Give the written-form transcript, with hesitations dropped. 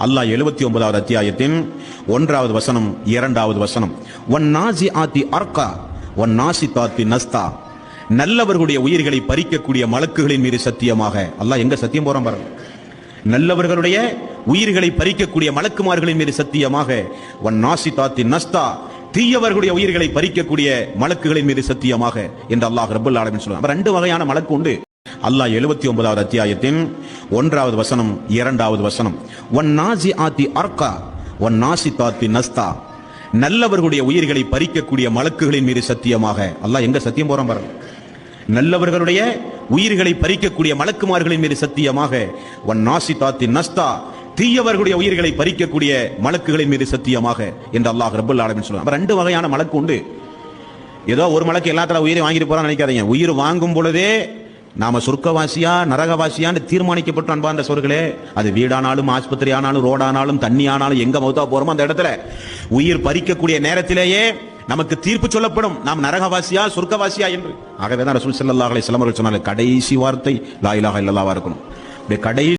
அல்லாஹ் 79வது அத்தியாயத்தின் 1வது வசனம் 2வது வசனம், வன்னாசிஆத்தி அர்கா வன்னாசிதாத்தி நஸ்தா, நல்லவர்களுடைய உயிர்களை பறிக்கக்கூடிய மலக்குகளின் மீது சத்தியமாக. அல்லாஹ் எங்க சத்தியம் போறான் பாருங்க. நல்லவர்களுடைய உயிர்களை பறிக்கக்கூடிய மலக்குமார்களின் மீது சத்தியமாக, வன்னாசிதாத்தி நஸ்தா, தீயவர்களுடைய உயிர்களை பறிக்கக்கூடிய மலக்குகளின் மீது சத்தியமாக என்று அல்லாஹ் ரப்பல் ஆலமீன் சொல்றான். ரெண்டு வகையான மலக்கு உண்டு. அல்லாஹ் 79வது அத்தியாயத்தின் 1வது வசனம் 2வது வசனம், வன்னாசிஆத்தி அர்கா வன்னாசிதாத்தி நஸ்தா, நல்லவர்களுடைய உயிர்களை பறிக்கக்கூடிய மலக்குகளின் மீது சத்தியமாக. அல்லாஹ் எங்க சத்தியம் போறான் பாருங்க. நல்லவர்களுடைய உயிர்களை பறிக்கக்கூடிய மலக்குமார்களின் மீது சத்தியமாக, வன்னாசிதாத்தி நஸ்தா, தீயவர்களுடைய உயிர்களை பறிக்கக்கூடிய மலக்குகளின் மீது சத்தியமாக என்று அல்லாஹ் ரப்பல் ஆலமீன் சொல்றான். ரெண்டு வகையான மலக்கு உண்டு. ஏதோ ஒரு மலக்கு எல்லாத்தோட உயிரை வாங்கிட்டு போறான்னு நினைக்காதீங்க. உயிர் வாங்கும் பொழுதே நாம சொர்க்கவாசியா நரகவாசியான்னு தீர்மானிக்கப்பட்ட அன்பார்ந்த சோர்களே, அது வீடானாலும் ஆஸ்பத்திரி ஆனாலும் ரோடானாலும் தண்ணி ஆனாலும் எங்க மௌத்தா போறோமோ அந்த இடத்துல உயிர் பறிக்கக்கூடிய நேரத்திலேயே நமக்கு தீர்ப்பு சொல்லப்படும், நாம் நரகவாசியா சொர்க்கவாசியா என்று. ஆகவேதான் ரசூல் ஸல்லல்லாஹு அலைஹி வஸல்லம் அவர்கள் சொன்னார்கள், கடைசி வார்த்தை லா இலாஹா இல்லல்லாஹ் இருக்கணும். கடைசி